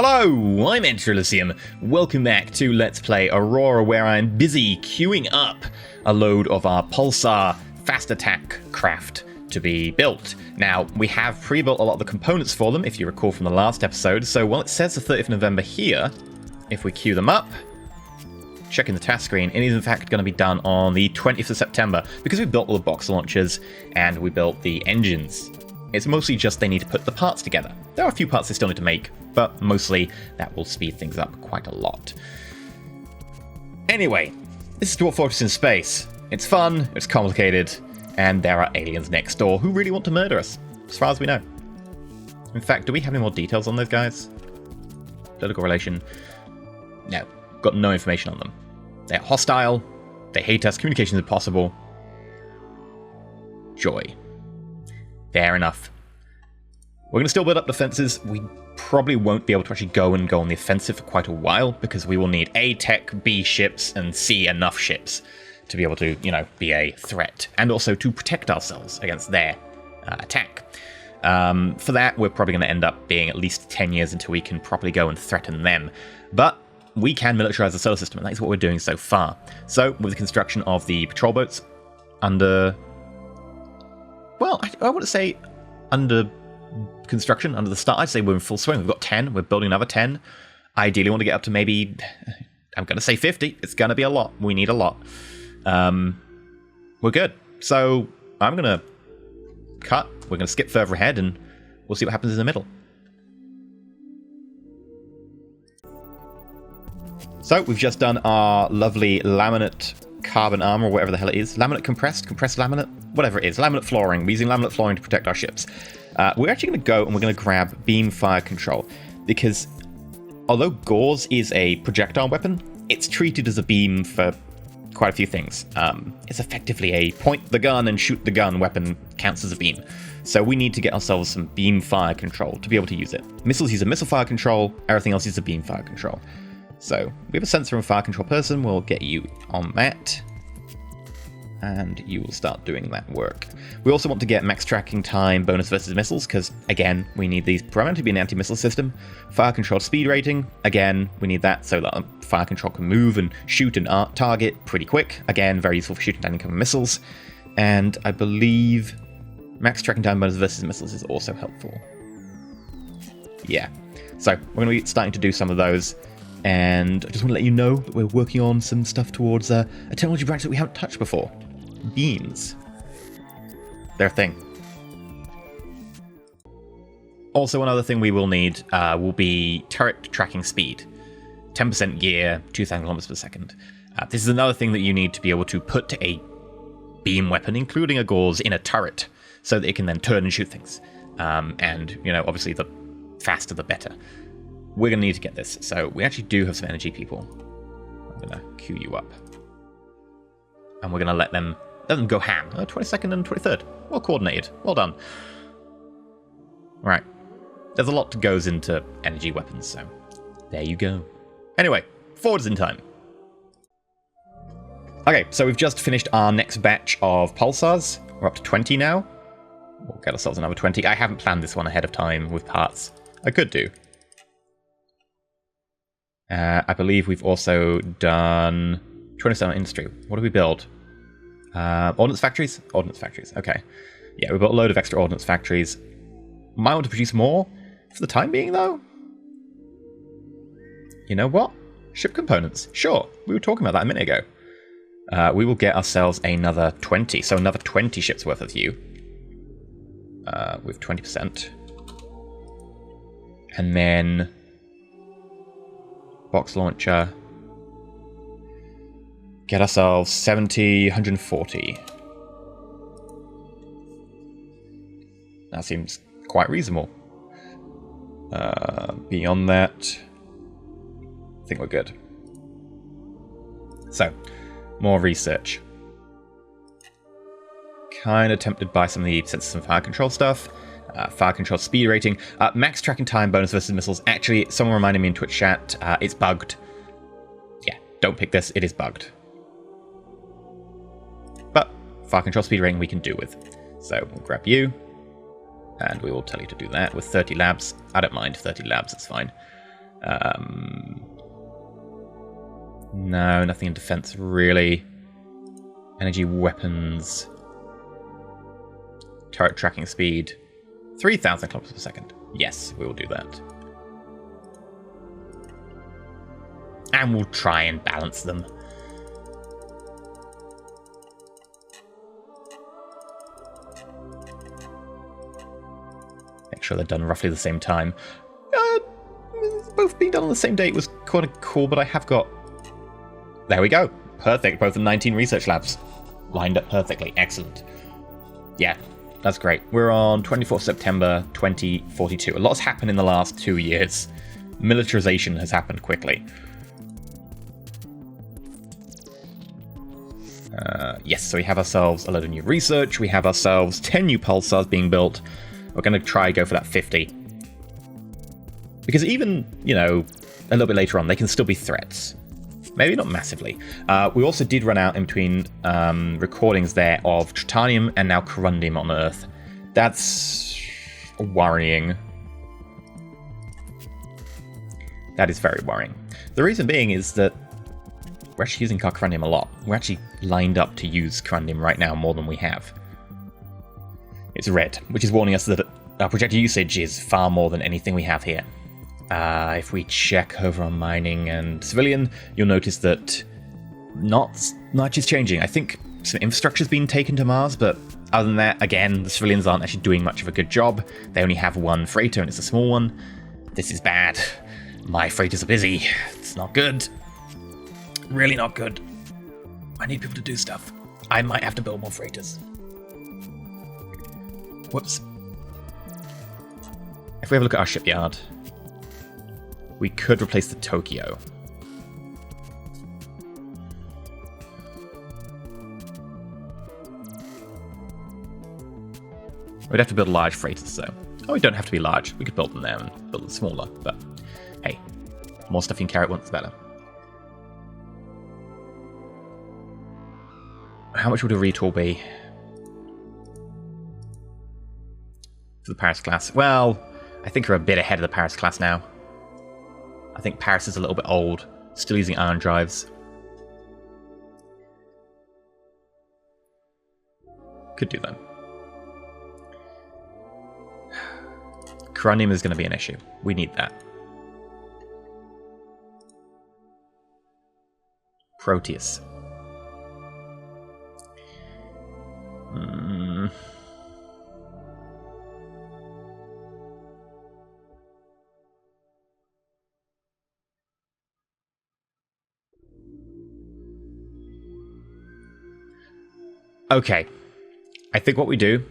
Hello, I'm EnterElysium. Welcome back to Let's Play Aurora, where I'm busy queuing up a load of our Pulsar fast attack craft to be built. Now, we have pre-built a lot of the components for them, if you recall from the last episode, so while it says the 30th of November here, if we queue them up, checking the task screen, it is in fact going to be done on the 20th of September, because we built all the box launchers and we built the engines. It's mostly just they need to put the parts together. There are a few parts they still need to make, but mostly that will speed things up quite a lot. Anyway, this is Dwarf Fortress in space. It's fun, it's complicated, and there are aliens next door who really want to murder us, as far as we know. In fact, do we have any more details on those guys? Political relation? No, got no information on them. They're hostile, they hate us, communication is impossible. Joy. Fair enough. We're going to still build up defenses. We probably won't be able to actually go on the offensive for quite a while, because we will need A, tech, B, ships, and C, enough ships to be able to, be a threat. And also to protect ourselves against their attack. For that, we're probably going to end up being at least 10 years until we can properly go and threaten them. But we can militarize the solar system, and that's what we're doing so far. So, with the construction of the patrol boats under... Well, I wouldn't say under construction, under the start. I'd say we're in full swing. We've got 10. We're building another 10. Ideally, want to get up to maybe, I'm going to say 50. It's going to be a lot. We need a lot. We're good. So I'm going to cut. We're going to skip further ahead, and we'll see what happens in the middle. So we've just done our lovely laminate carbon armor, or whatever the hell it is. Laminate compressed laminate, whatever it is. Laminate flooring. We're using laminate flooring to protect our ships. We're actually going to go and we're going to grab beam fire control, because although Gauze is a projectile weapon, it's treated as a beam for quite a few things. It's effectively a point the gun and shoot the gun weapon, counts as a beam. So we need to get ourselves some beam fire control to be able to use it. Missiles use a missile fire control, everything else uses a beam fire control. So we have a sensor and fire control person. We'll get you on that, and you will start doing that work. We also want to get max tracking time bonus versus missiles, because again, we need these primarily to be an anti-missile system. Fire control speed rating, again, we need that so that fire control can move and shoot and target pretty quick. Again, very useful for shooting down incoming missiles. And I believe max tracking time bonus versus missiles is also helpful. Yeah, so we're going to be starting to do some of those. And I just want to let you know that we're working on some stuff towards a technology branch that we haven't touched before. Beams. They're a thing. Also, another thing we will need will be turret tracking speed. 10% gear, 2,000 kilometers per second. This is another thing that you need to be able to put a beam weapon, including a Gauze, in a turret, so that it can then turn and shoot things. And, obviously the faster the better. We're going to need to get this. So we actually do have some energy people. I'm going to queue you up. And we're going to let them go ham. 22nd and 23rd. Well coordinated. Well done. Right. There's a lot that goes into energy weapons, so there you go. Anyway, forwards in time. Okay, so we've just finished our next batch of pulsars. We're up to 20 now. We'll get ourselves another 20. I haven't planned this one ahead of time with parts. I could do. I believe we've also done 27 industry. What do we build? Ordnance factories? Ordnance factories, okay. Yeah, we've got a load of extra ordnance factories. Might want to produce more for the time being, though. You know what? Ship components. Sure, we were talking about that a minute ago. We will get ourselves another 20, so another 20 ships worth of you. With 20%. And then box launcher. Get ourselves 70, 140. That seems quite reasonable. Beyond that, I think we're good. So, more research. Kind of tempted by some of the sensors and fire control stuff. Fire control speed rating. Max tracking time bonus versus missiles. Actually, someone reminded me in Twitch chat, it's bugged. Yeah, don't pick this, it is bugged. But fire control speed rating we can do with. So we'll grab you, and we will tell you to do that with 30 labs. I don't mind 30 labs, it's fine. No, nothing in defense, really. Energy weapons. Turret tracking speed. 3,000 kilometers per second. Yes, we will do that. And we'll try and balance them. Make sure they're done roughly the same time. Both being done on the same day was kind of cool, but I have got... There we go. Perfect. Both the 19 research labs lined up perfectly. Excellent. Yeah, that's great. We're on 24th September 2042. A lot has happened in the last 2 years. Militarization has happened quickly. Yes, so we have ourselves a load of new research. We have ourselves 10 new pulsars being built. We're going to try go for that 50. Because even, you know, a little bit later on, they can still be threats. Maybe not massively. We also did run out in between recordings there of Tritanium and now Corundium on Earth. That's worrying. That is very worrying. The reason being is that we're actually using Corundium a lot. We're actually lined up to use Corundium right now more than we have. It's red, which is warning us that our projected usage is far more than anything we have here. If we check over on mining and civilian, you'll notice that not much is changing. I think some infrastructure's been taken to Mars, but other than that, again, the civilians aren't actually doing much of a good job. They only have one freighter, and it's a small one. This is bad. My freighters are busy. It's not good. Really not good. I need people to do stuff. I might have to build more freighters. Whoops. If we have a look at our shipyard, we could replace the Tokyo. We'd have to build large freighters, though. Oh, we don't have to be large. We could build them there and build them smaller, but hey, more stuff you can carry at once, the better. How much would a retool be? For the Paris class? Well, I think we're a bit ahead of the Paris class now. I think Paris is a little bit old, still using ion drives. Could do that. Corundium is going to be an issue. We need that. Proteus. Okay, I think what we do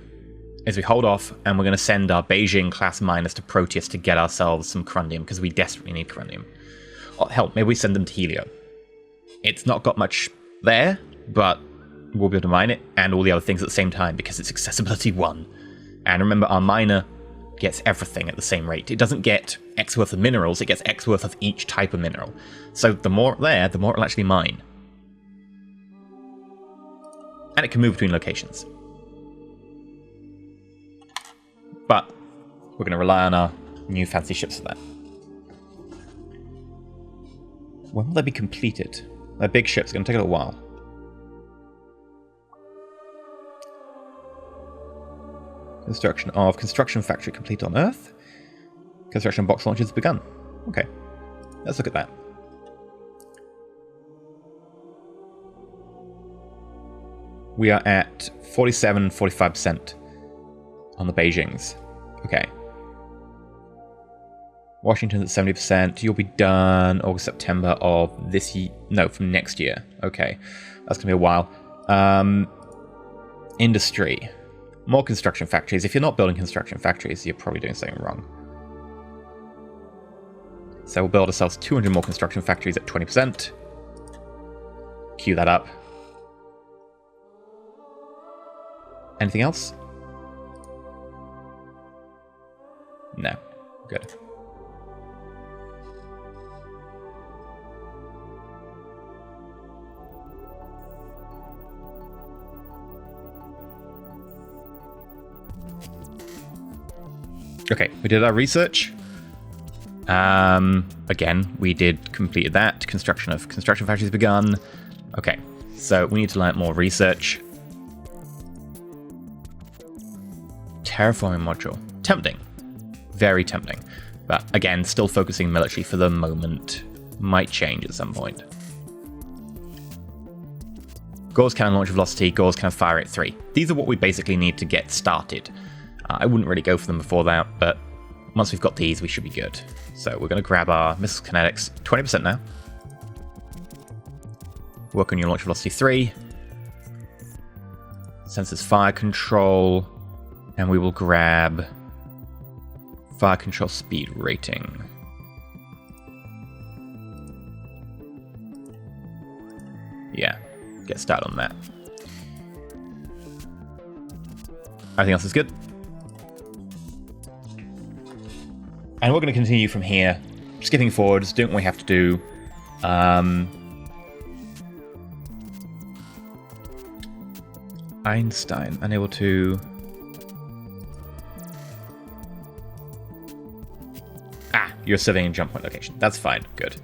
is we hold off and we're going to send our Beijing class miners to Proteus to get ourselves some Corundium, because we desperately need Corundium. Oh, hell, maybe we send them to Helio. It's not got much there, but we'll be able to mine it and all the other things at the same time because it's accessibility 1. And remember, our miner gets everything at the same rate. It doesn't get X worth of minerals, it gets X worth of each type of mineral. So the more there, the more it'll actually mine. And it can move between locations. But we're going to rely on our new fancy ships for that. When will they be completed? They're big ships, it's going to take a little while. Construction factory complete on Earth. Construction box launches begun. Okay, let's look at that. We are at 47-45% on the Beijings. Okay. Washington's at 70%. You'll be done August, September of this year. No, from next year. Okay. That's going to be a while. Industry. More construction factories. If you're not building construction factories, you're probably doing something wrong. So we'll build ourselves 200 more construction factories at 20%. Queue that up. Anything else? No. Good. Okay, we did our research. again, we completed that. Construction factories begun. Okay, so we need to learn more research. Terraforming module. Tempting. Very tempting. But again, still focusing military for the moment. Might change at some point. Gauss cannon launch velocity, Gauss cannon fire rate 3. These are what we basically need to get started. I wouldn't really go for them before that, but once we've got these, we should be good. So we're going to grab our missile kinetics, 20% now. Work on your launch velocity 3. Sensors fire control. And we will grab fire control speed rating. Yeah, get started on that. Everything else is good. And we're going to continue from here, skipping forwards, doing what we have to do. Einstein, unable to... You're surveying jump point location. That's fine. Good.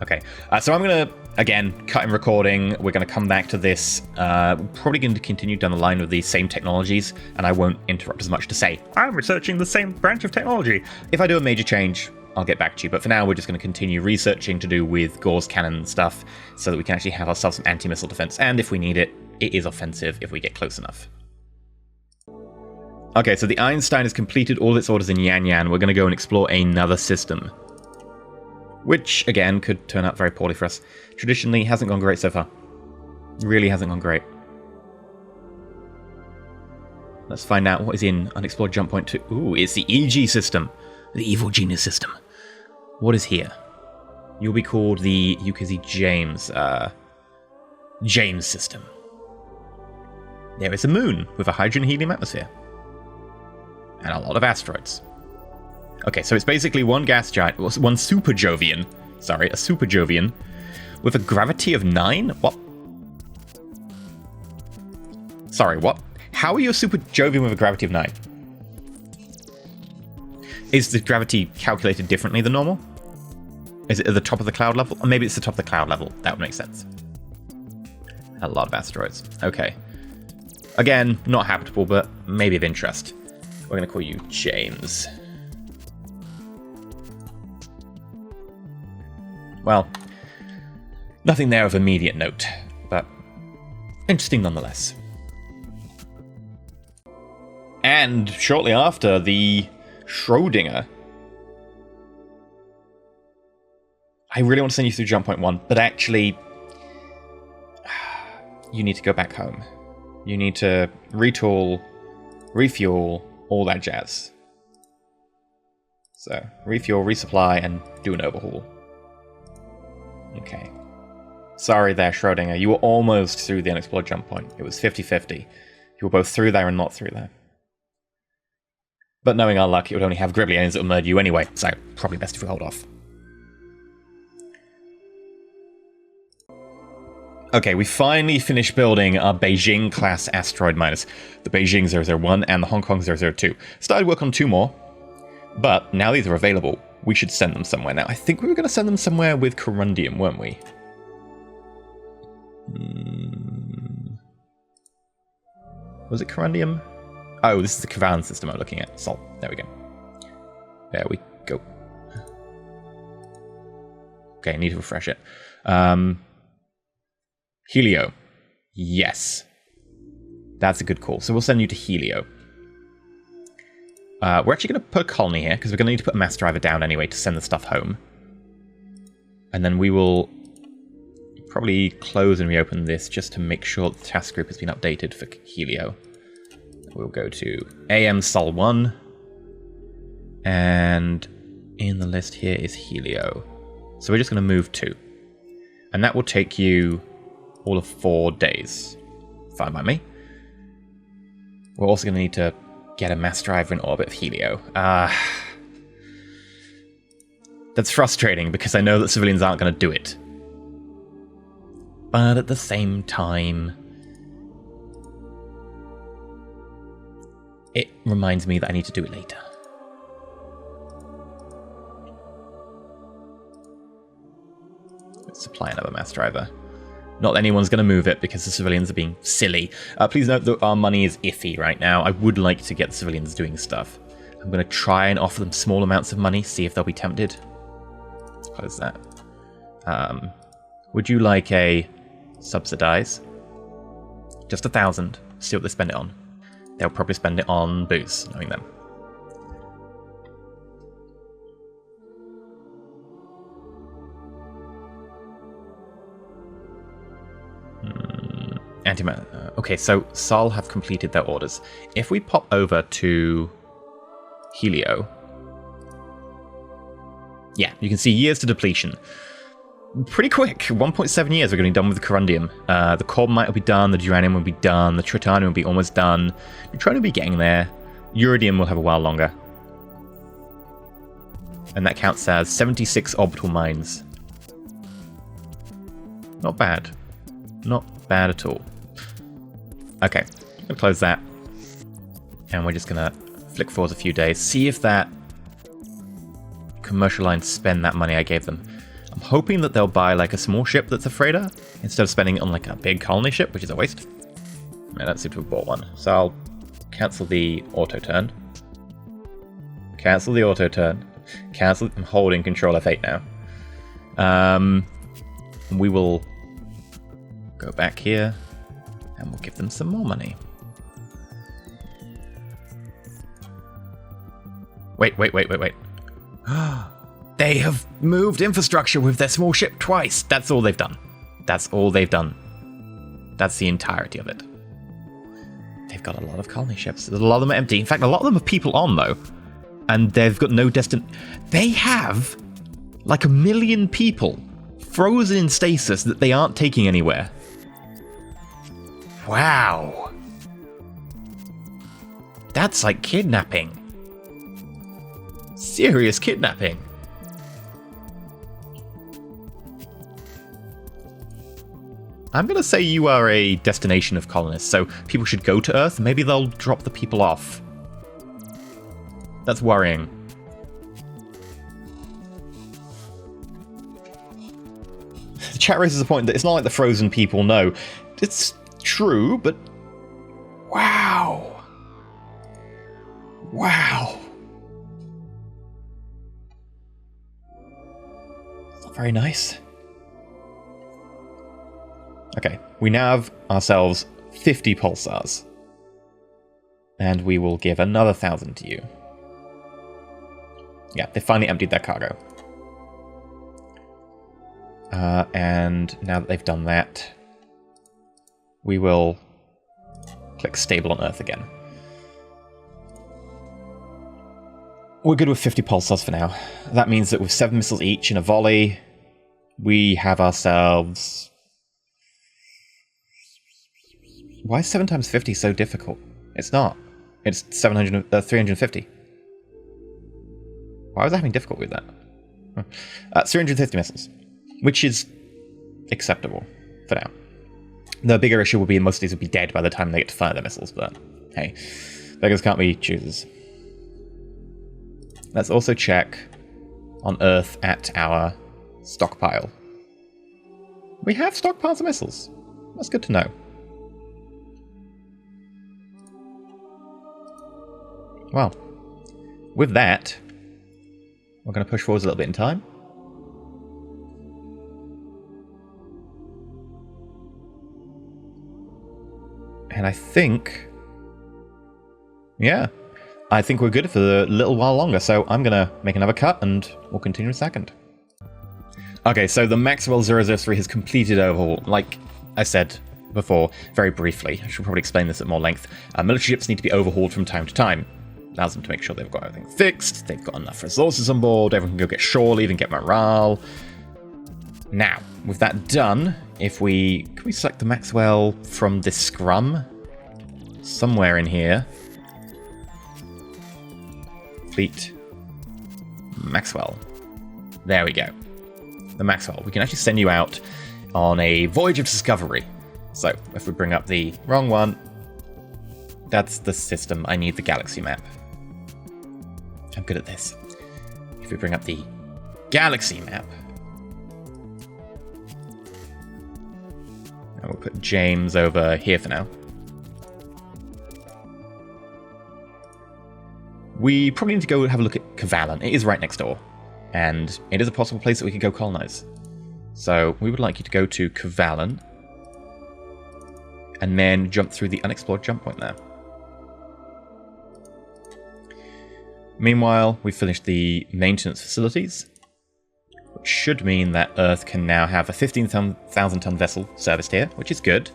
Okay. So I'm going to, again, cut in recording. We're going to come back to this. We're probably going to continue down the line with these same technologies, and I won't interrupt as much to say, I'm researching the same branch of technology. If I do a major change, I'll get back to you. But for now, we're just going to continue researching to do with Gauss cannon stuff so that we can actually have ourselves some anti-missile defense. And if we need it, it is offensive if we get close enough. Okay, so the Einstein has completed all its orders in Yan Yan. We're going to go and explore another system. Which, again, could turn out very poorly for us. Traditionally, hasn't gone great so far. Really hasn't gone great. Let's find out what is in Unexplored Jump Point 2. Ooh, it's the EG system. The Evil Genius system. What is here? You'll be called the UKZ James system. There is a moon with a hydrogen helium atmosphere. And a lot of asteroids. Okay, so it's basically one gas giant, one super Jovian. Sorry, a super Jovian with a gravity of 9? What? Sorry, what? How are you a super Jovian with a gravity of 9? Is the gravity calculated differently than normal? Is it at the top of the cloud level? Or maybe it's the top of the cloud level. That would make sense. A lot of asteroids. Okay. Again, not habitable, but maybe of interest. We're going to call you James. Well, nothing there of immediate note, but interesting nonetheless. And shortly after, the Schrodinger. I really want to send you through Jump Point 1, but actually, you need to go back home. You need to retool, refuel, all that jazz. So, refuel, resupply, and do an overhaul. Okay. Sorry there, Schrodinger. You were almost through the unexplored jump point. It was 50-50. You were both through there and not through there. But knowing our luck, it would only have Gribbly aliens that would murder you anyway, so probably best if we hold off. Okay, we finally finished building our Beijing-class asteroid miners. The Beijing 001 and the Hong Kong 002. Started work on 2 more, but now these are available. We should send them somewhere now. I think we were going to send them somewhere with corundium, weren't we? Was it corundium? Oh, this is the Cavan system I'm looking at. Salt. There we go. There we go. Okay, I need to refresh it. Helio. Yes. That's a good call. So we'll send you to Helio. We're actually going to put a colony here, because we're going to need to put a mass driver down anyway to send the stuff home. And then we will probably close and reopen this just to make sure the task group has been updated for Helio. We'll go to AM Sol 1. And in the list here is Helio. So we're just going to move 2. And that will take you all of 4 days. Fine by me. We're also going to need to get a mass driver in orbit of Helio. That's frustrating because I know that civilians aren't going to do it. But at the same time, it reminds me that I need to do it later. supply another mass driver. Not that anyone's going to move it because the civilians are being silly. Please note that our money is iffy right now. I would like to get the civilians doing stuff. I'm going to try and offer them small amounts of money, see if they'll be tempted. Let's close that. Would you like a subsidize? Just 1,000. See what they spend it on. They'll probably spend it on booze, knowing them. Okay, so Sol have completed their orders. If we pop over to Helio, yeah, you can see years to depletion. Pretty quick, 1.7 years we're going to be done with the corundium. The carbonite will be done, the duranium will be done, the tritanium will be almost done. Neutronium will be getting there. Uridium will have a while longer. And that counts as 76 orbital mines. Not bad. Not bad at all. Okay, I'm going to close that. And we're just going to flick forward a few days. See if that commercial line spend that money I gave them. I'm hoping that they'll buy like a small ship that's a freighter instead of spending it on like a big colony ship, which is a waste. I don't seem to have bought one. So I'll cancel the auto turn. Cancel the auto turn. Cancel. I'm holding Control F8 now. We will go back here and we'll give them some more money. Wait. They have moved infrastructure with their small ship twice. That's all they've done. That's all they've done. That's the entirety of it. They've got a lot of colony ships. A lot of them are empty. In fact, a lot of them have people on, though. And they've got no They have like 1 million people frozen in stasis that they aren't taking anywhere. Wow. That's like kidnapping. Serious kidnapping. I'm going to say you are a destination of colonists, so people should go to Earth. Maybe they'll drop the people off. That's worrying. The chat raises a point that it's not like the frozen people know. It's true, but... Wow. Wow. It's not very nice. Okay, we now have ourselves 50 pulsars. And we will give another 1,000 to you. Yeah, they finally emptied their cargo. And now that they've done that, we will click stable on Earth again. We're good with 50 pulsars for now. That means that with 7 missiles each in a volley, we have ourselves... Why is 7 times 50 so difficult? It's not. It's 350. Why was I having difficulty with that? 350 missiles, which is acceptable for now. The bigger issue will be most of these will be dead by the time they get to fire their missiles, but hey, beggars can't be choosers. Let's also check on Earth at our stockpile. We have stockpiles of missiles. That's good to know. Well, with that, we're going to push forwards a little bit in time. And I think... Yeah, I think we're good for a little while longer, so I'm going to make another cut and we'll continue in a second. Okay, so the Maxwell 003 has completed overhaul. Like I said before, very briefly, I should probably explain this at more length. Military ships need to be overhauled from time to time. Allows them to make sure they've got everything fixed, they've got enough resources on board, everyone can go get shore leave and get morale. Now, with that done, if we... Can we select the Maxwell from this scrum? Somewhere in here. Fleet. Maxwell. There we go. The Maxwell. We can actually send you out on a voyage of discovery. So, if we bring up the wrong one, that's the system. I need the galaxy map. I'm good at this. If we bring up the galaxy map, And we'll put James over here for now. We probably need to go have a look at Cavalon. It is right next door. And it is a possible place that we could go colonize. So we would like you to go to Cavalon. And then jump through the unexplored jump point there. Meanwhile, we've finished the maintenance facilities. Which should mean that Earth can now have a 15,000 ton vessel serviced here, which is good.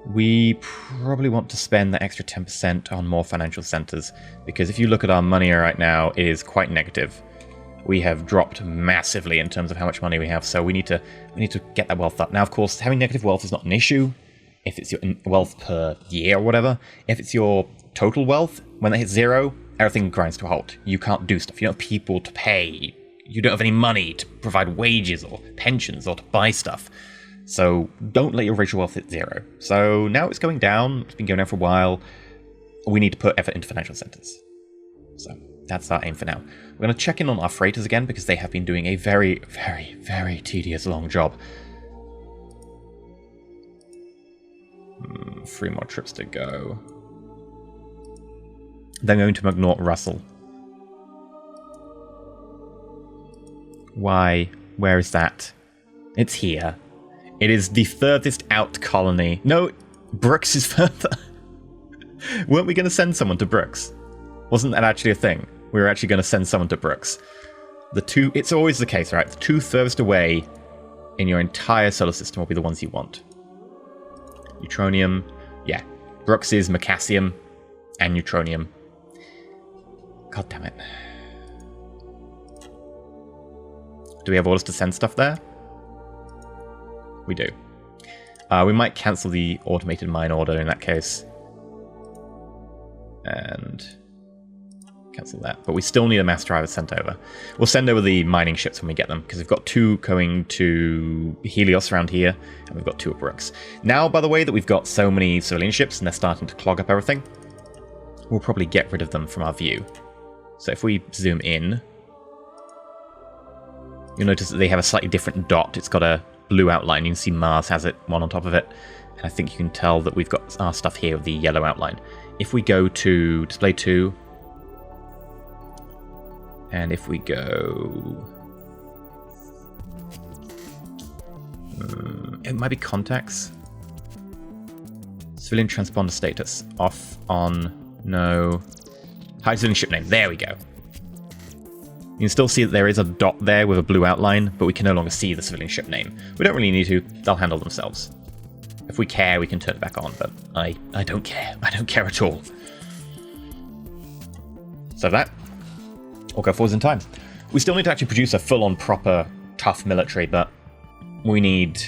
We probably want to spend the extra 10% on more financial centers, because if you look at our money right now, it is quite negative. We have dropped massively in terms of how much money we have, so we need to get that wealth up. Now, of course, having negative wealth is not an issue if it's your wealth per year or whatever. If it's your total wealth, when they hit 0, everything grinds to a halt. You can't do stuff. You don't have people to pay. You don't have any money to provide wages or pensions or to buy stuff. So don't let your racial wealth hit 0. So now it's going down. It's been going down for a while. We need to put effort into financial centers. So that's our aim for now. We're going to check in on our freighters again, because they have been doing a very, very, very tedious long job. 3 more trips to go. Then going to McNaught Russell. Why? Where is that? It's here. It is the furthest out colony. No, Brooks is further. Weren't we going to send someone to Brooks? Wasn't that actually a thing? We were actually going to send someone to Brooks. It's always the case, right? The 2 furthest away in your entire solar system will be the ones you want. Neutronium. Yeah. Brooks is Macassium and Neutronium. God damn it. Do we have orders to send stuff there? We do. We might cancel the automated mine order in that case. And cancel that. But we still need a mass driver sent over. We'll send over the mining ships when we get them, because we've got 2 going to Helios around here, and we've got 2 at Brooks. Now, by the way, that we've got so many civilian ships and they're starting to clog up everything, we'll probably get rid of them from our view. So if we zoom in, you'll notice that they have a slightly different dot. It's got a blue outline. You can see Mars has it, one on top of it. And I think you can tell that we've got our stuff here with the yellow outline. If we go to display 2, and if we go... it might be contacts. Civilian transponder status. Off, on, no. Hide civilian ship name. There we go. You can still see that there is a dot there with a blue outline, but we can no longer see the civilian ship name. We don't really need to. They'll handle themselves. If we care, we can turn it back on, but I don't care. I don't care at all. So that, we'll go forwards in time. We still need to actually produce a full-on, proper, tough military, but we need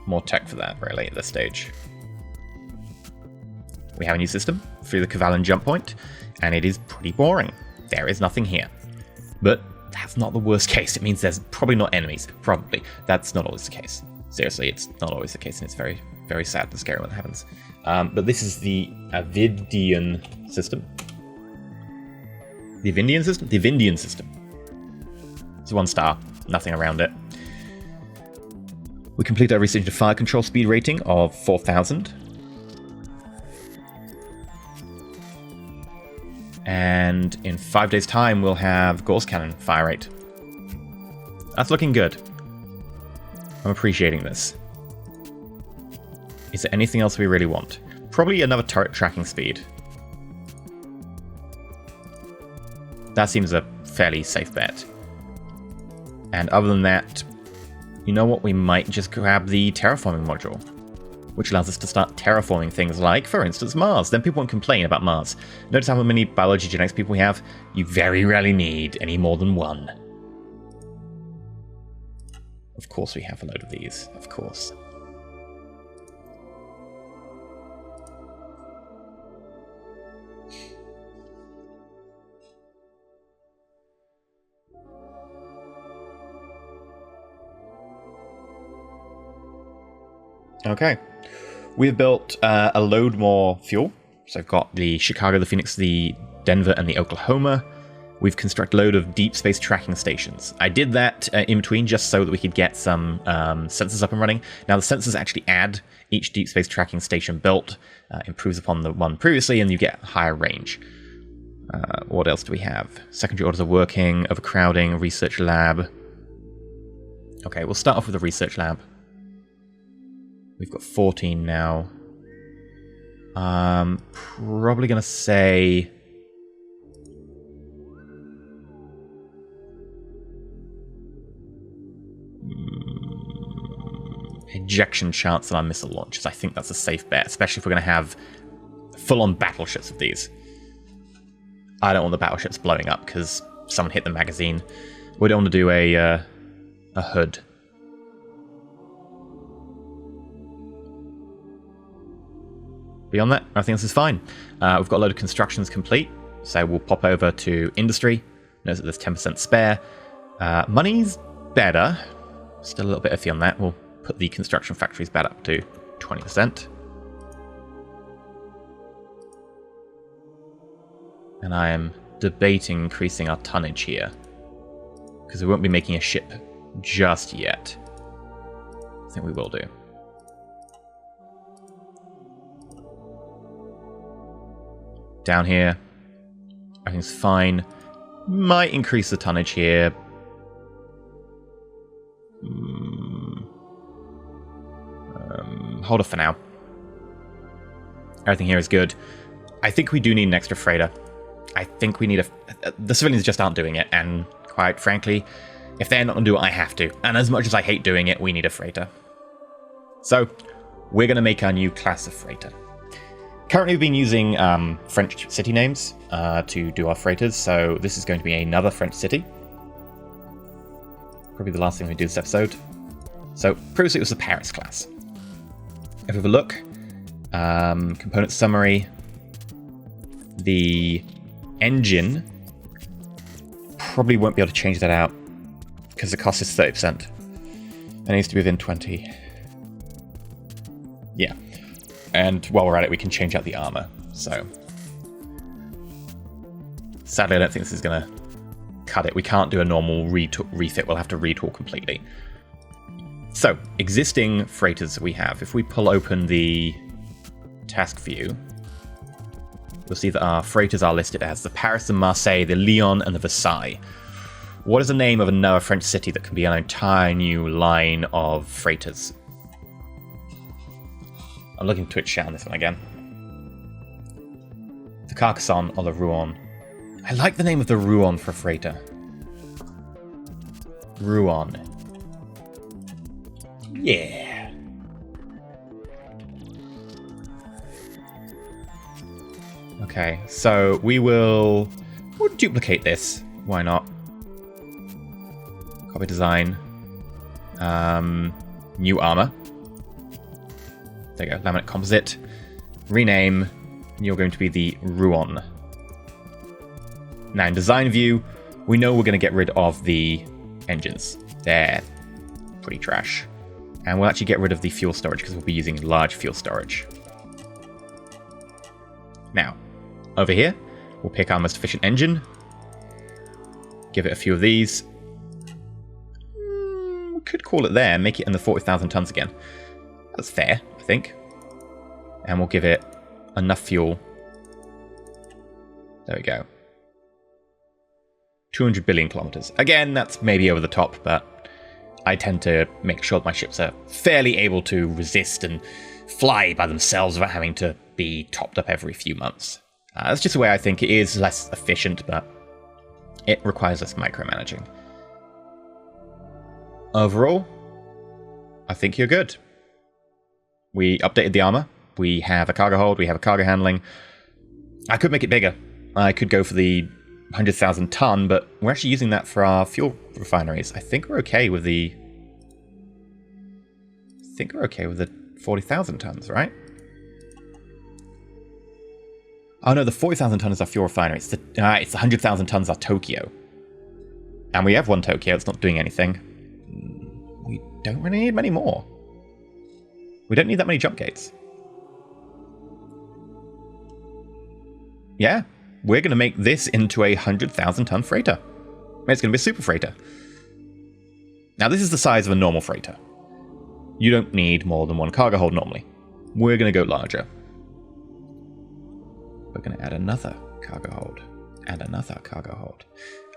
more tech for that very late at this stage. We have a new system through the Cavalon jump point, and it is pretty boring. There is nothing here. But that's not the worst case. It means there's probably not enemies. Probably. That's not always the case. Seriously, it's not always the case, and it's very, very sad and scary when that happens. But this is the Avidian system. The Avindian system? The Avindian system. It's 1 star. Nothing around it. We complete our research into fire control speed rating of 4,000. And in 5 days' time, we'll have Gauss Cannon fire rate. That's looking good. I'm appreciating this. Is there anything else we really want? Probably another turret tracking speed. That seems a fairly safe bet. And other than that, you know what? We might just grab the terraforming module, which allows us to start terraforming things like, for instance, Mars. Then people won't complain about Mars. Notice how many biology genetics people we have? You very rarely need any more than 1. Of course we have a load of these. Of course. Okay. We've built a load more fuel. So I've got the Chicago, the Phoenix, the Denver, and the Oklahoma. we've constructed a load of deep space tracking stations. I did that in between just so that we could get some sensors up and running. Now the sensors actually add each deep space tracking station built, improves upon the one previously, and you get higher range. What else do we have? Secondary orders are working, overcrowding, research lab. Okay, we'll start off with the research lab. We've got 14 now. Probably going to say... ejection chance on our missile launchers. I think that's a safe bet, especially if we're going to have full-on battleships of these. I don't want the battleships blowing up because someone hit the magazine. We don't want to do a hood. Beyond that, everything else is fine. We've got a load of constructions complete, so we'll pop over to industry. Notice that there's 10% spare. Money's better. Still a little bit iffy on that. We'll put the construction factories back up to 20%. And I am debating increasing our tonnage here, because we won't be making a ship just yet. I think we will do. Down here, everything's fine. Might increase the tonnage here. Hold off for now. Everything here is good. I think we do need an extra freighter. I think we need a... The civilians just aren't doing it, and quite frankly, if they're not going to do it, I have to. And as much as I hate doing it, we need a freighter. So, we're going to make our new class of freighter. Currently, we've been using French city names to do our freighters, so this is going to be another French city. Probably the last thing we do this episode. So, previously it was the Paris class. If we have a look, component summary, the engine probably won't be able to change that out because the cost is 30%. It needs to be within 20. Yeah. And while we're at it, we can change out the armor. So, sadly, I don't think this is going to cut it. We can't do a normal refit. We'll have to retool completely. So, existing freighters we have. If we pull open the task view, you'll see that our freighters are listed as the Paris, the Marseille, the Lyon, and the Versailles. What is the name of another French city that can be an entire new line of freighters? I'm looking Twitch chat on this one again. The Carcassonne or the Rouen. I like the name of the Rouen for a freighter. Rouen. Yeah. Okay, so we'll duplicate this. Why not? Copy design. New armor. There you go, laminate composite. Rename. You're going to be the Rouen. Now in design view, we know we're going to get rid of the engines. They're pretty trash. And we'll actually get rid of the fuel storage because we'll be using large fuel storage. Now, over here, we'll pick our most efficient engine. Give it a few of these. We could call it there, make it in the 40,000 tons again. That's fair, I think. And we'll give it enough fuel. There we go. 200 billion kilometers. Again, that's maybe over the top, but I tend to make sure that my ships are fairly able to resist and fly by themselves without having to be topped up every few months. That's just the way I think. It is less efficient, but it requires less micromanaging. Overall, I think you're good. We updated the armor. We have a cargo hold. We have a cargo handling. I could make it bigger. I could go for the 100,000 ton, but we're actually using that for our fuel refineries. I think we're okay with the... 40,000 tons, right? Oh no, the 40,000 ton is our fuel refinery. It's the 100,000 tons are Tokyo. And we have one Tokyo, it's not doing anything. We don't really need many more. We don't need that many jump gates. Yeah, we're going to make this into a 100,000-ton freighter. It's going to be a super freighter. Now, this is the size of a normal freighter. You don't need more than one cargo hold normally. We're going to go larger. We're going to add another cargo hold and another cargo hold.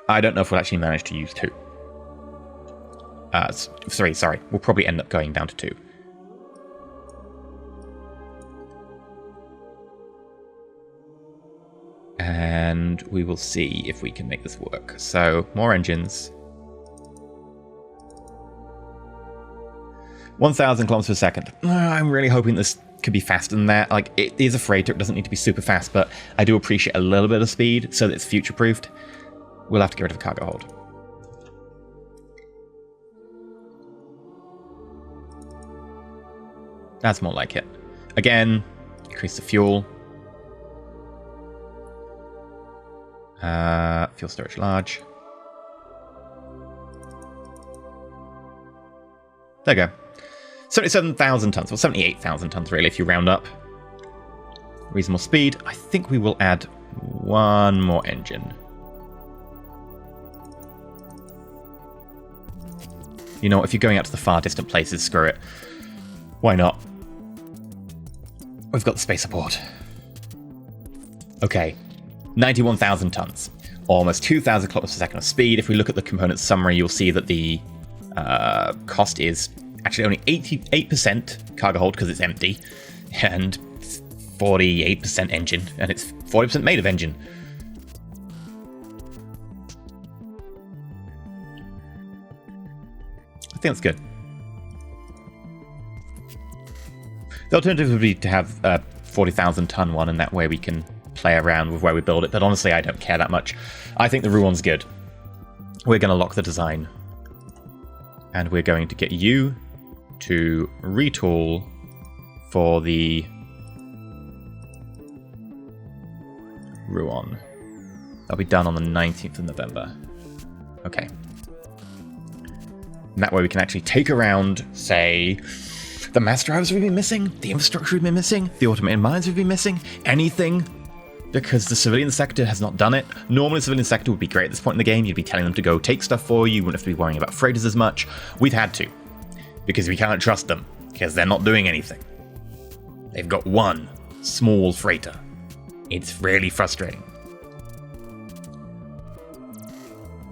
I don't know if we'll actually manage to use 2. 3, sorry. We'll probably end up going down to 2. And we will see if we can make this work. So, more engines. 1,000 kilometers per second. I'm really hoping this could be faster than that. Like, it is a freighter, it doesn't need to be super fast, but I do appreciate a little bit of speed so that it's future-proofed. We'll have to get rid of a cargo hold. That's more like it. Again, increase the fuel. Fuel storage large. There you go. 77,000 tons. Well, 78,000 tons, really, if you round up. Reasonable speed. I think we will add one more engine. You know, if you're going out to the far distant places, screw it. Why not? We've got the space support. Okay. 91,000 tons. Almost 2,000 kilometers per second of speed. If we look at the component summary, you'll see that the cost is actually only 88% cargo hold because it's empty, and 48% engine, and it's 40% made of engine. I think that's good. The alternative would be to have a 40,000 ton one, and that way we can play around with where we build it, but honestly I don't care that much. I think the Rouen's good. We're going to lock the design, and we're going to get you to retool for the Rouen. That'll be done on the 19th of November. Okay. And that way we can actually take around, say, the mass drivers we've been missing, the infrastructure we've been missing, the automated mines we've been missing, anything, because the civilian sector has not done it. Normally the civilian sector would be great at this point in the game. You'd be telling them to go take stuff for you. You wouldn't have to be worrying about freighters as much. We've had to, because we can't trust them, because they're not doing anything. They've got one small freighter. It's really frustrating.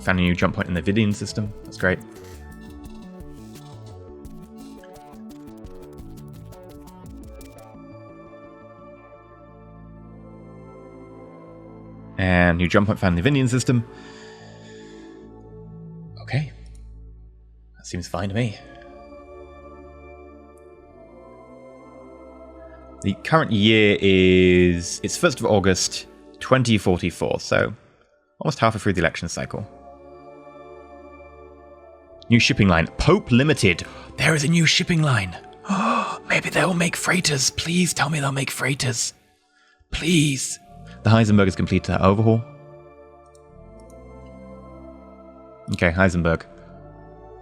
Found a new jump point in the Vidian system. That's great. And new jump point found in the Vidian system. Okay. That seems fine to me. The current year is... it's 1st of August, 2044, so almost halfway through the election cycle. New shipping line. Pope Limited. There is a new shipping line. Oh, maybe they'll make freighters. Please tell me they'll make freighters. Please. The Heisenberg has completed her overhaul. Okay, Heisenberg.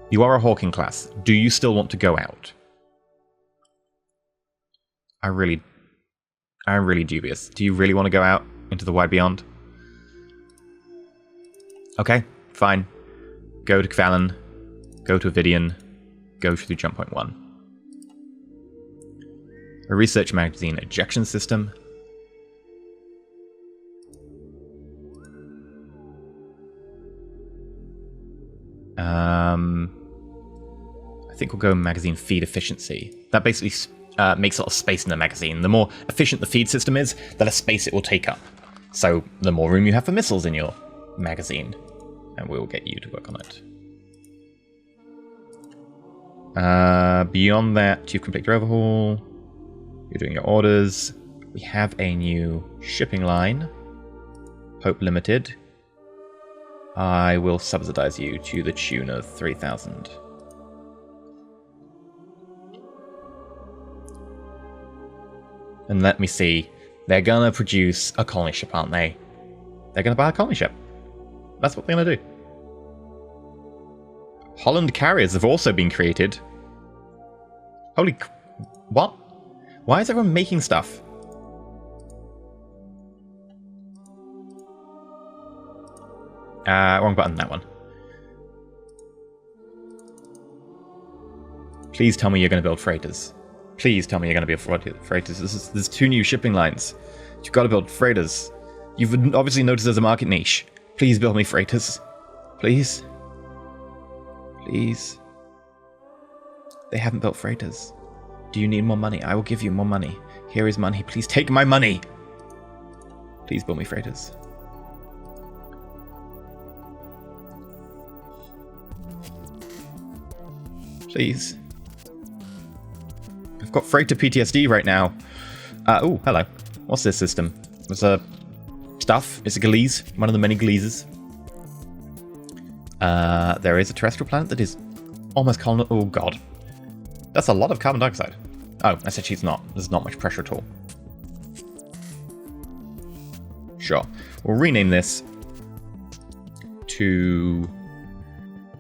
You are a Hawking class. Do you still want to go out? I'm really dubious. Do you really want to go out into the wide beyond? Okay, fine. Go to Kvallen. Go to Vidian. Go to the jump point 1. A research magazine ejection system. I think we'll go magazine feed efficiency. That basically makes a lot of space in the magazine. The more efficient the feed system is, the less space it will take up. So the more room you have for missiles in your magazine. And we will get you to work on it. Beyond that, you've completed your overhaul. You're doing your orders. We have a new shipping line. Pope Limited. I will subsidize you to the tune of 3,000. And let me see. They're gonna produce a colony ship, aren't they? They're gonna buy a colony ship. That's what they're gonna do. Holland carriers have also been created. Holy... what? Why is everyone making stuff? Wrong button, that one. Please tell me you're going to build freighters. Please tell me you're going to build freighters. There's 2 new shipping lines. You've got to build freighters. You've obviously noticed there's a market niche. Please build me freighters. Please. Please. They haven't built freighters. Do you need more money? I will give you more money. Here is money. Please take my money. Please build me freighters. Please. I've got freighter PTSD right now. Oh, hello. What's this system? There's a stuff. It's a Gleeze. One of the many Gleezes. There is a terrestrial planet that is almost colonized. Oh, God. That's a lot of carbon dioxide. Oh, actually it's not. There's not much pressure at all. Sure. We'll rename this to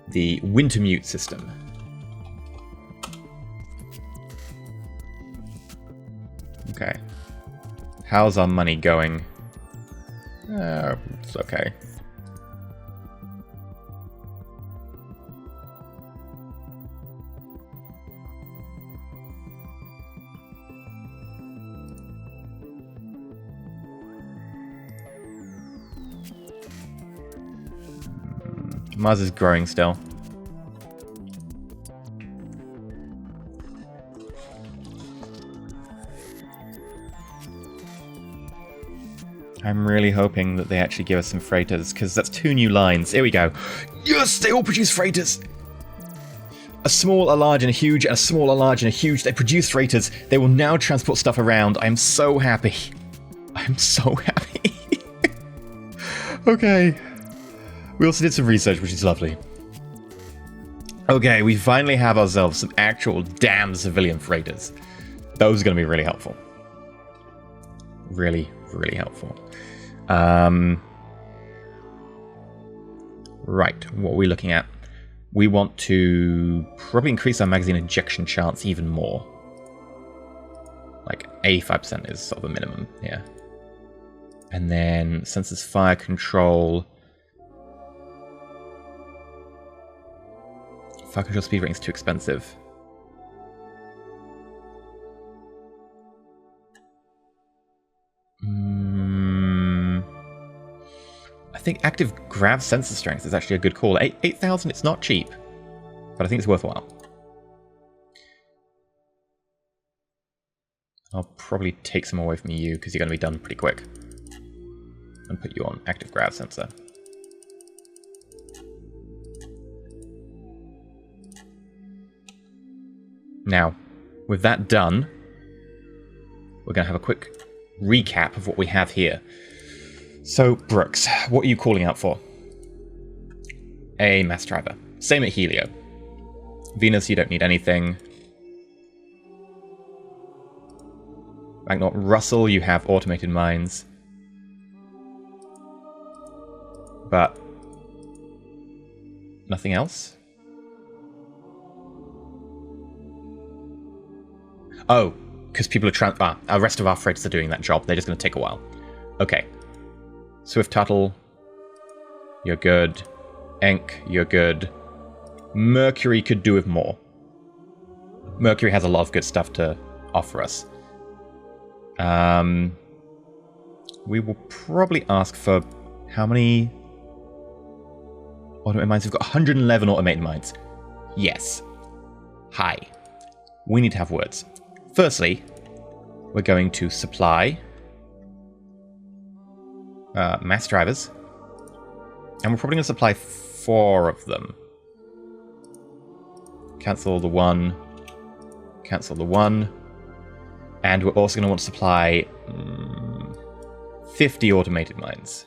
the Wintermute system. Okay. How's our money going? It's okay. Mars is growing still. I'm really hoping that they actually give us some freighters, because that's 2 new lines. Here we go. Yes, they all produce freighters! A small, a large, and a huge, and a small, a large, and a huge. They produce freighters. They will now transport stuff around. I'm so happy. I'm so happy. Okay. We also did some research, which is lovely. Okay, we finally have ourselves some actual damn civilian freighters. Those are going to be really helpful. Really, really helpful. Right, what are we looking at? We want to probably increase our magazine ejection chance even more. Like 85% is sort of a minimum here. And then sensors fire control. Fire control speed rating is too expensive. I think active grav sensor strength is actually a good call. 8,000, it's not cheap, but I think it's worthwhile. I'll probably take some away from you because you're going to be done pretty quick. And put you on active grav sensor. Now, with that done, we're going to have a quick recap of what we have here. So, Brooks, what are you calling out for? A mass driver. Same at Helio. Venus, you don't need anything. Banknot Russell, you have automated mines. But nothing else? Oh, because people are the rest of our freighters are doing that job. They're just going to take a while. Okay. Swift Tuttle, you're good. Enk, you're good. Mercury could do with more. Mercury has a lot of good stuff to offer us. We will probably ask for how many automated mines? We've got 111 automated mines. Yes. Hi. We need to have words. Firstly, we're going to supply mass drivers, and we're probably going to supply 4 of them. Cancel the 1, cancel the 1, and we're also going to want to supply 50 automated mines.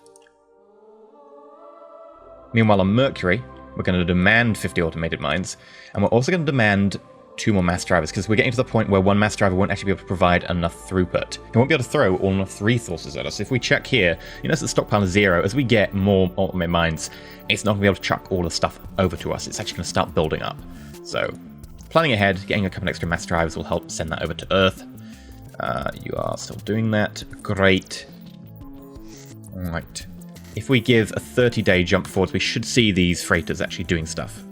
Meanwhile, on Mercury, we're going to demand 50 automated mines, and we're also going to demand 2 more mass drivers, because we're getting to the point where 1 mass driver won't actually be able to provide enough throughput. It won't be able to throw all enough resources at us. If we check here, you notice the stockpile is 0. As we get more automated mines, it's not going to be able to chuck all the stuff over to us. It's actually going to start building up. So, planning ahead, getting a couple extra mass drivers will help send that over to Earth. You are still doing that. Great. Alright. If we give a 30-day jump forwards, we should see these freighters actually doing stuff.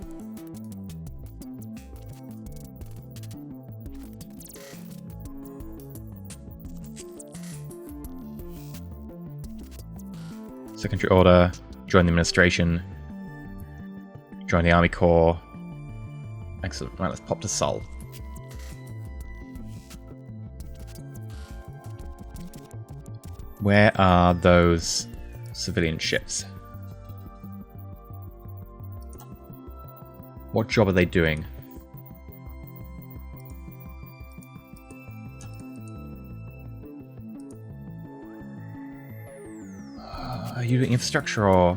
Secondary order, join the administration, join the Army Corps. Excellent. Right, let's pop to Sol. Where are those civilian ships? What job are they doing? Are you doing infrastructure or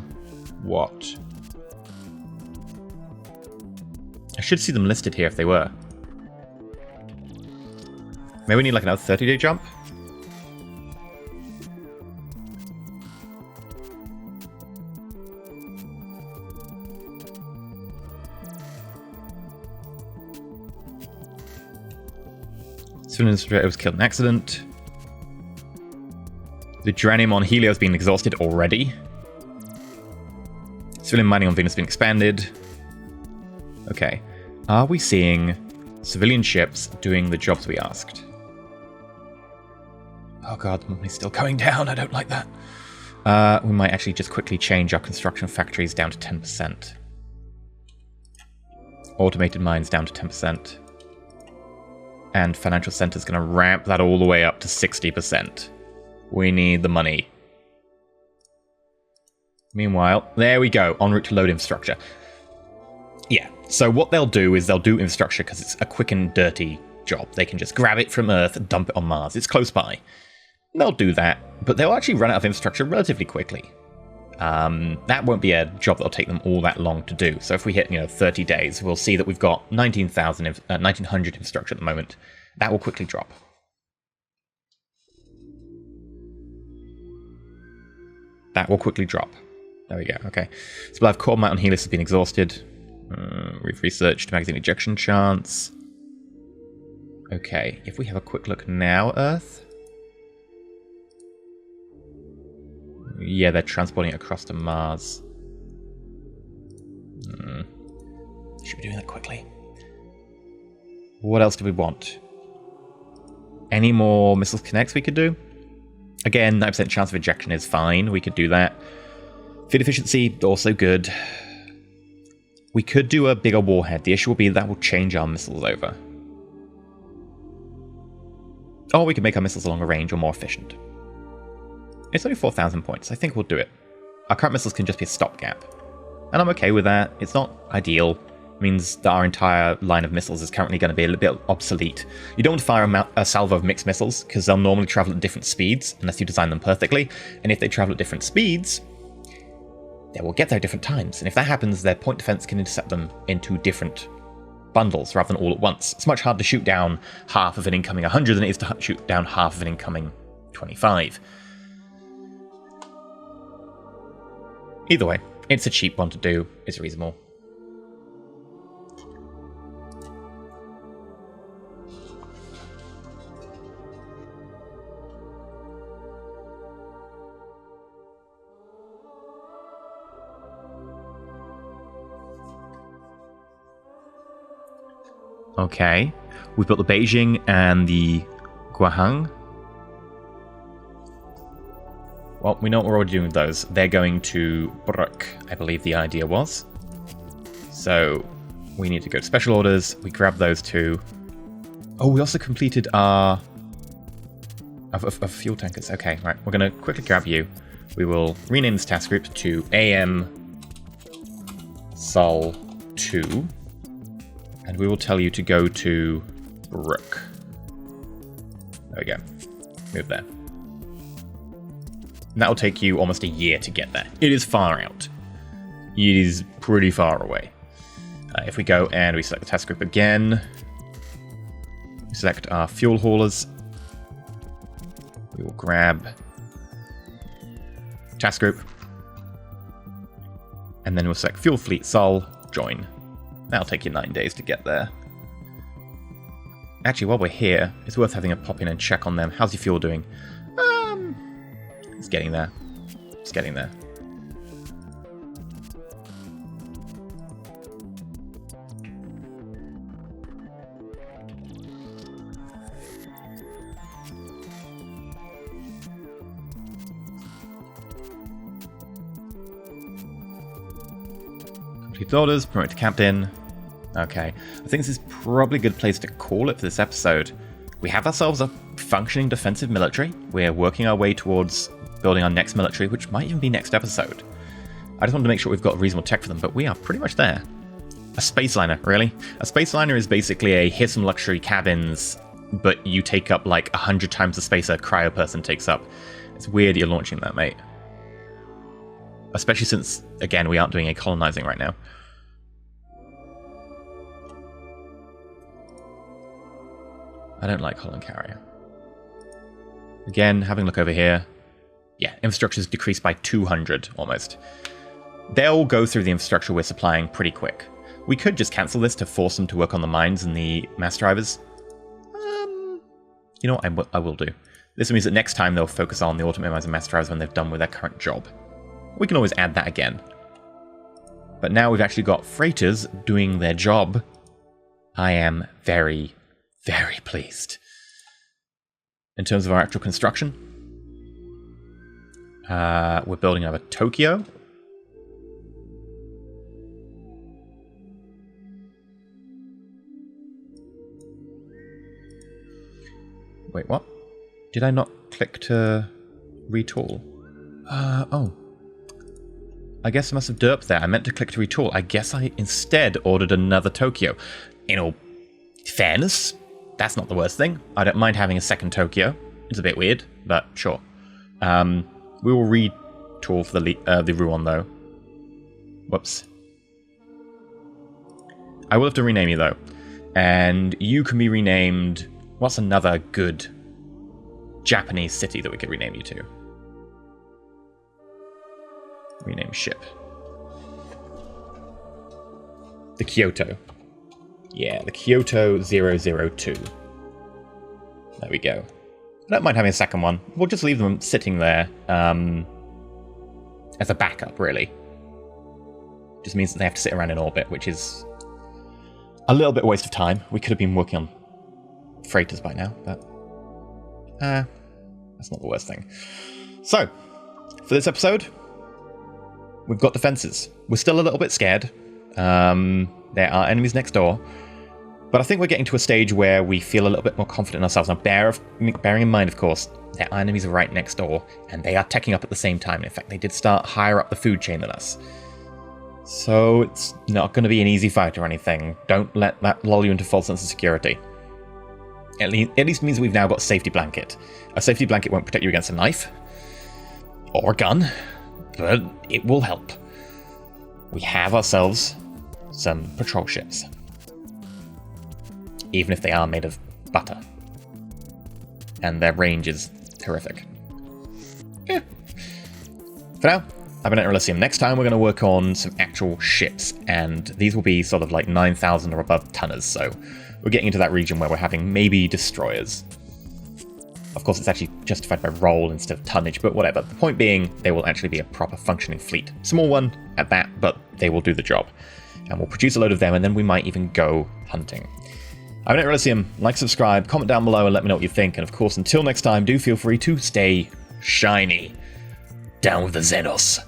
what? I should see them listed here if they were. Maybe we need like another 30-day jump? Civilian administrator was killed in an accident. The uranium on Helio has been exhausted already. Civilian mining on Venus has been expanded. Okay. Are we seeing civilian ships doing the jobs we asked? Oh god, the money's still going down. I don't like that. We might actually just quickly change our construction factories down to 10%. Automated mines down to 10%. And financial center's going to ramp that all the way up to 60%. We need the money. Meanwhile, there we go, en route to load infrastructure. Yeah, so what they'll do is they'll do infrastructure because it's a quick and dirty job. They can just grab it from Earth and dump it on Mars. It's close by. They'll do that, but they'll actually run out of infrastructure relatively quickly. That won't be a job that'll take them all that long to do. So if we hit, 30 days, we'll see that we've got 1900 infrastructure at the moment. That will quickly drop. That will quickly drop. There we go. Okay. Supply of core on Helix has been exhausted. We've researched magazine ejection chance. Okay. If we have a quick look now, Earth. Yeah, they're transporting it across to Mars. Should be doing that quickly. What else do we want? Any more missiles connects we could do? Again, 9% chance of ejection is fine. We could do that. Feed efficiency, also good. We could do a bigger warhead. The issue will be that will change our missiles over. Or we could make our missiles longer range or more efficient. It's only 4,000 points. I think we'll do it. Our current missiles can just be a stopgap. And I'm okay with that. It's not ideal. It means that our entire line of missiles is currently going to be a little bit obsolete. You don't want to fire a salvo of mixed missiles, because they'll normally travel at different speeds, unless you design them perfectly. And if they travel at different speeds, they will get there at different times. And if that happens, their point defense can intercept them into different bundles, rather than all at once. It's much harder to shoot down half of an incoming 100 than it is to shoot down half of an incoming 25. Either way, it's a cheap one to do. It's reasonable. Okay, we've got the Beijing and the Guahang. Well, we know what we're already doing with those. They're going to Brook, I believe the idea was. So we need to go to special orders. We grab those two. Oh, we also completed our of fuel tankers. Okay, right. We're going to quickly grab you. We will rename this task group to AM Sol 2. And we will tell you to go to Brook. There we go. Move there. And that will take you almost a year to get there. It is far out. It is pretty far away. If we go and we select the task group again, we select our fuel haulers. We will grab task group. And then we'll select fuel fleet Sol, join. That'll take you 9 days to get there. Actually, while we're here, it's worth having a pop in and check on them. How's your fuel doing? It's getting there. It's getting there. Complete orders, promote to captain. Okay, I think this is probably a good place to call it for this episode. We have ourselves a functioning defensive military. We're working our way towards building our next military, which might even be next episode. I just wanted to make sure we've got reasonable tech for them, but we are pretty much there. A space liner, really? A space liner is basically a here's some luxury cabins, but you take up like 100 times the space a cryo person takes up. It's weird you're launching that, mate. Especially since, again, we aren't doing any colonizing right now. I don't like colon carrier. Again, having a look over here. Yeah, infrastructure's decreased by 200 almost. They'll go through the infrastructure we're supplying pretty quick. We could just cancel this to force them to work on the mines and the mass drivers. You know what, I will do. This means that next time they'll focus on the automated mines and mass drivers when they've done with their current job. We can always add that again. But now we've actually got freighters doing their job. I am very, very pleased. In terms of our actual construction, we're building another Tokyo. Wait, what? Did I not click to retool? Oh. I guess I must have derped there. I meant to click to retool. I guess I instead ordered another Tokyo. In all fairness, that's not the worst thing. I don't mind having a second Tokyo. It's a bit weird, but sure. We will retool for the Rouen, though. Whoops. I will have to rename you, though. And you can be renamed... What's another good Japanese city that we could rename you to? Rename ship. The Kyoto. Yeah, the Kyoto 002. There we go. I don't mind having a second one. We'll just leave them sitting there as a backup, really. Just means that they have to sit around in orbit, which is a little bit of a waste of time. We could have been working on freighters by now, but that's not the worst thing. So, for this episode, we've got defenses. We're still a little bit scared. There are enemies next door, but I think we're getting to a stage where we feel a little bit more confident in ourselves. Now, bearing in mind, of course, there are enemies right next door, and they are teching up at the same time. In fact, they did start higher up the food chain than us. So it's not going to be an easy fight or anything. Don't let that lull you into false sense of security. At least means we've now got a safety blanket. A safety blanket won't protect you against a knife or a gun, but it will help. We have ourselves some patrol ships, even if they are made of butter, and their range is horrific. Yeah. For now, I've been EnterElysium. Next time, we're going to work on some actual ships, and these will be sort of like 9,000 or above tonners, so we're getting into that region where we're having maybe destroyers. Of course, it's actually justified by roll instead of tonnage, but whatever. The point being, they will actually be a proper functioning fleet. Small one at that, but they will do the job. And we'll produce a load of them, and then we might even go hunting. I've been EnterElysium. Like, subscribe, comment down below, and let me know what you think. And of course, until next time, do feel free to stay shiny. Down with the Xenos.